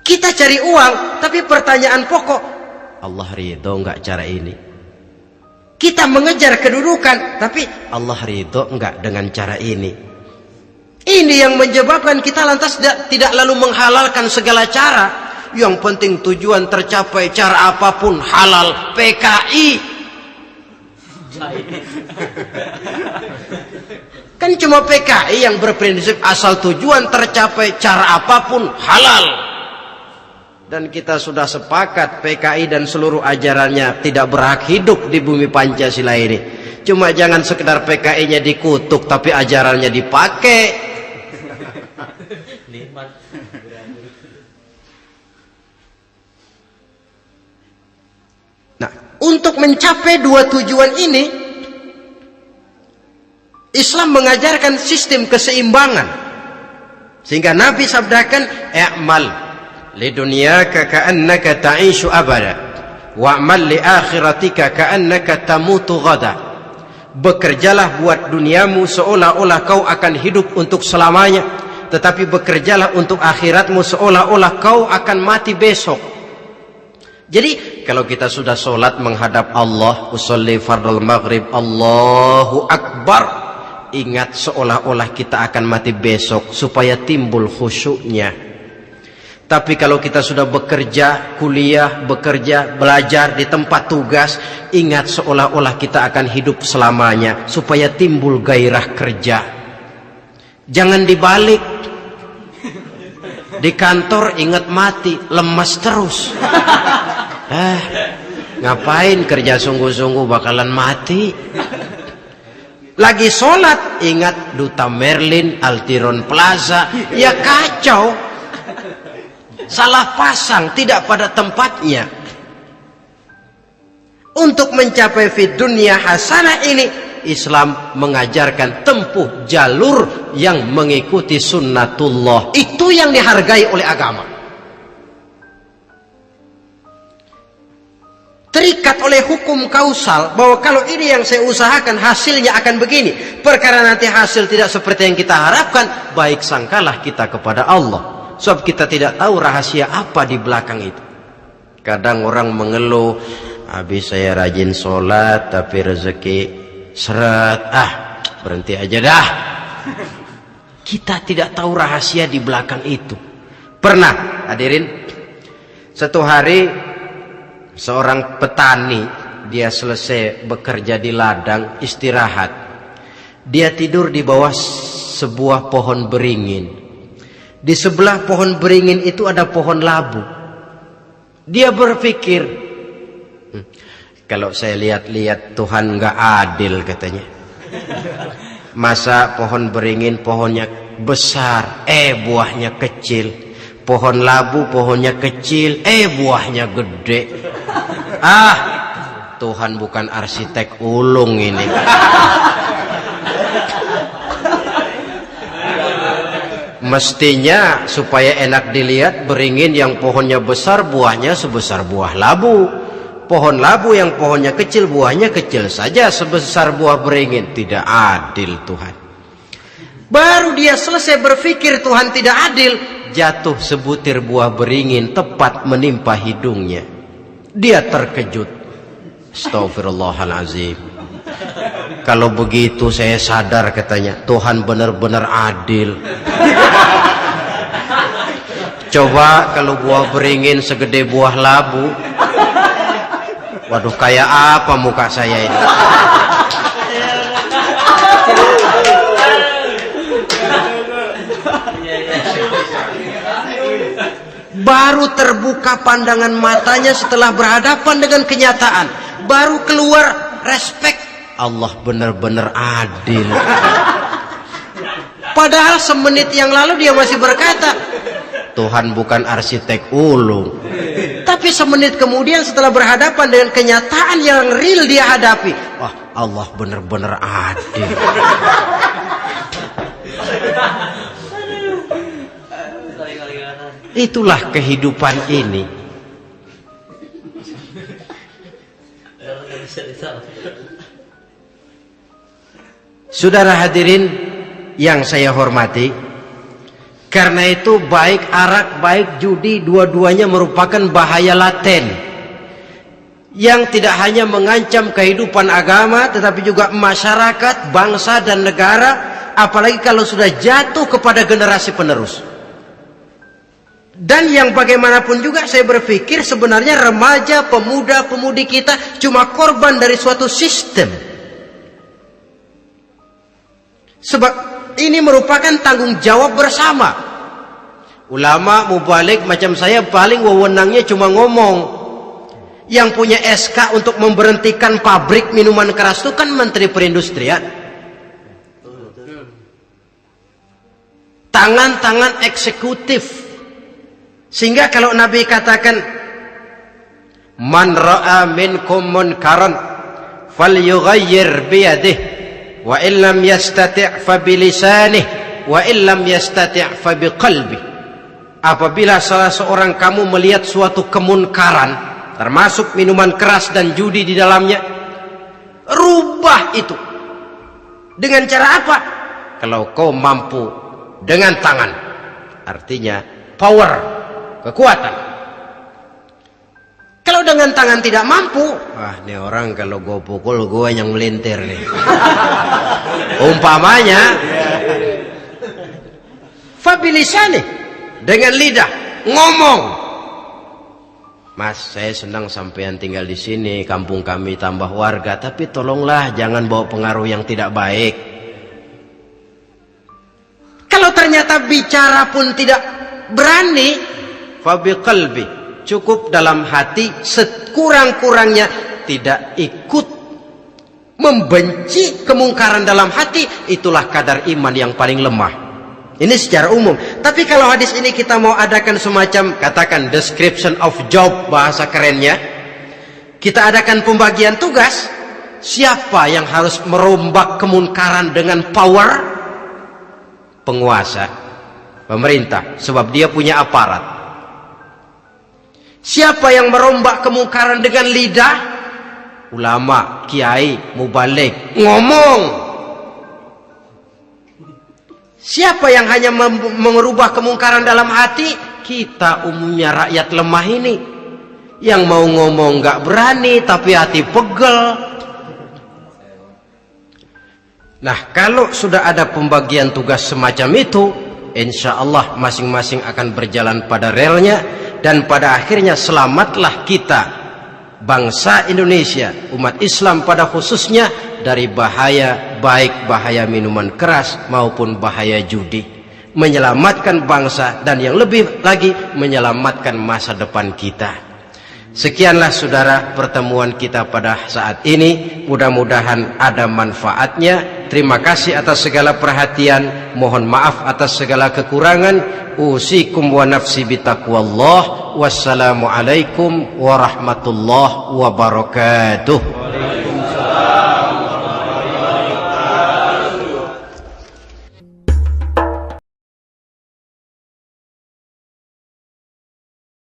Kita cari uang, tapi pertanyaan pokok, Allah ridho enggak cara ini? Kita mengejar kedudukan, tapi Allah ridho enggak dengan cara ini? Ini yang menyebabkan kita lantas tidak lalu menghalalkan segala cara. Yang penting tujuan tercapai, cara apapun halal. PKI kan cuma PKI yang berprinsip asal tujuan tercapai, cara apapun halal. Dan kita sudah sepakat PKI dan seluruh ajarannya tidak berhak hidup di bumi Pancasila ini. Cuma jangan sekedar PKI-nya dikutuk, tapi ajarannya dipakai. Nah, untuk mencapai dua tujuan ini, Islam mengajarkan sistem keseimbangan. Sehingga Nabi sabdakan, "I'mal lidunyaka ka'annaka ta'ishu abada wa'mal li akhiratika ka'annaka tamutu ghada." Bekerjalah buat duniamu seolah-olah kau akan hidup untuk selamanya, tetapi bekerjalah untuk akhiratmu seolah-olah kau akan mati besok. Jadi kalau kita sudah sholat menghadap Allah, usolli fardul maghrib, Allahu Akbar, ingat seolah-olah kita akan mati besok supaya timbul khusyuknya. Tapi kalau kita sudah bekerja, kuliah, bekerja, belajar di tempat tugas, ingat seolah-olah kita akan hidup selamanya supaya timbul gairah kerja. Jangan dibalik. Di kantor ingat mati, lemas terus. Ngapain kerja sungguh-sungguh bakalan mati. Lagi sholat ingat Duta Merlin, Altiron Plaza, ya kacau. Salah pasang, tidak pada tempatnya. Untuk mencapai fid dunya hasanah ini, Islam mengajarkan tempuh jalur yang mengikuti sunnatullah. Itu yang dihargai oleh agama. Terikat oleh hukum kausal, bahwa kalau ini yang saya usahakan hasilnya akan begini. Perkara nanti hasil tidak seperti yang kita harapkan, baik sangkalah kita kepada Allah. Sebab kita tidak tahu rahasia apa di belakang itu. Kadang orang mengeluh, habis saya rajin sholat tapi rezeki seret, berhenti aja dah. Kita tidak tahu rahasia di belakang itu. Pernah hadirin, satu hari seorang petani, dia selesai bekerja di ladang, istirahat. Dia tidur di bawah sebuah pohon beringin. Di sebelah pohon beringin itu ada pohon labu. Dia berpikir, kalau saya lihat-lihat Tuhan nggak adil katanya. Masa pohon beringin pohonnya besar, buahnya kecil. Pohon labu pohonnya kecil, buahnya gede. Tuhan bukan arsitek ulung ini. Mestinya supaya enak dilihat, beringin yang pohonnya besar buahnya sebesar buah labu. Pohon labu yang pohonnya kecil buahnya kecil saja sebesar buah beringin. Tidak adil Tuhan. Baru dia selesai berpikir Tuhan tidak adil, jatuh sebutir buah beringin tepat menimpa hidungnya. Dia terkejut. Astagfirullahalazim. Kalau begitu saya sadar katanya, Tuhan benar-benar adil. Coba kalau buah beringin segede buah labu, waduh kayak apa muka saya ini. Baru terbuka pandangan matanya setelah berhadapan dengan kenyataan. Baru keluar respect. Allah benar-benar adil. Padahal semenit yang lalu dia masih berkata, Tuhan bukan arsitek ulung. Tapi semenit kemudian setelah berhadapan dengan kenyataan yang real dia hadapi, wah Allah benar-benar adil. Itulah kehidupan ini. Saudara hadirin yang saya hormati, Karena itu baik arak, baik judi, dua-duanya merupakan bahaya laten yang tidak hanya mengancam kehidupan agama, tetapi juga masyarakat, bangsa dan negara, apalagi kalau sudah jatuh kepada generasi penerus. Dan yang bagaimanapun juga saya berpikir sebenarnya remaja, pemuda, pemudi kita cuma korban dari suatu sistem. Sebab ini merupakan tanggung jawab bersama. Ulama mubalik macam saya paling wewenangnya cuma ngomong. Yang punya SK untuk memberhentikan pabrik minuman keras itu kan Menteri Perindustrian. Tangan-tangan eksekutif. Sehingga kalau Nabi katakan man ra'a minkum munkaran falyughayyir biyadihi wa illam yastati' fa bilisanih wa illam yastati' fa biqalbi. Apabila salah seorang kamu melihat suatu kemunkaran, termasuk minuman keras dan judi di dalamnya, rubah itu. Dengan cara apa? Kalau kau mampu dengan tangan, artinya power, kekuatan. Kalau dengan tangan tidak mampu, wah ini orang kalau gue pukul gue yang melintir nih. Umpamanya fabilisani, dengan lidah ngomong. Mas, saya senang sampean tinggal di sini, kampung kami tambah warga, tapi tolonglah jangan bawa pengaruh yang tidak baik. Kalau ternyata bicara pun tidak berani, fabiqalbi, cukup dalam hati, sekurang-kurangnya tidak ikut membenci kemungkaran dalam hati, itulah kadar iman yang paling lemah. Ini secara umum. Tapi kalau hadis ini kita mau adakan semacam, katakan description of job, bahasa kerennya, kita adakan pembagian tugas. Siapa yang harus merombak kemungkaran dengan power? Penguasa, pemerintah, sebab dia punya aparat. Siapa yang merombak kemungkaran dengan lidah? Ulama, kiai, mubalik, ngomong. Siapa yang hanya mengubah kemungkaran dalam hati? Kita umumnya rakyat lemah ini, yang mau ngomong nggak berani tapi hati pegel. Nah, kalau sudah ada pembagian tugas semacam itu, insya Allah masing-masing akan berjalan pada relnya, dan pada akhirnya selamatlah kita, bangsa Indonesia, umat Islam pada khususnya, dari bahaya, baik bahaya minuman keras maupun bahaya judi. Menyelamatkan bangsa dan yang lebih lagi menyelamatkan masa depan kita. Sekianlah saudara pertemuan kita pada saat ini, mudah-mudahan ada manfaatnya. Terima kasih atas segala perhatian, mohon maaf atas segala kekurangan. Usikum wa nafsi bitaqwallah. Wassalamualaikum warahmatullahi wabarakatuh.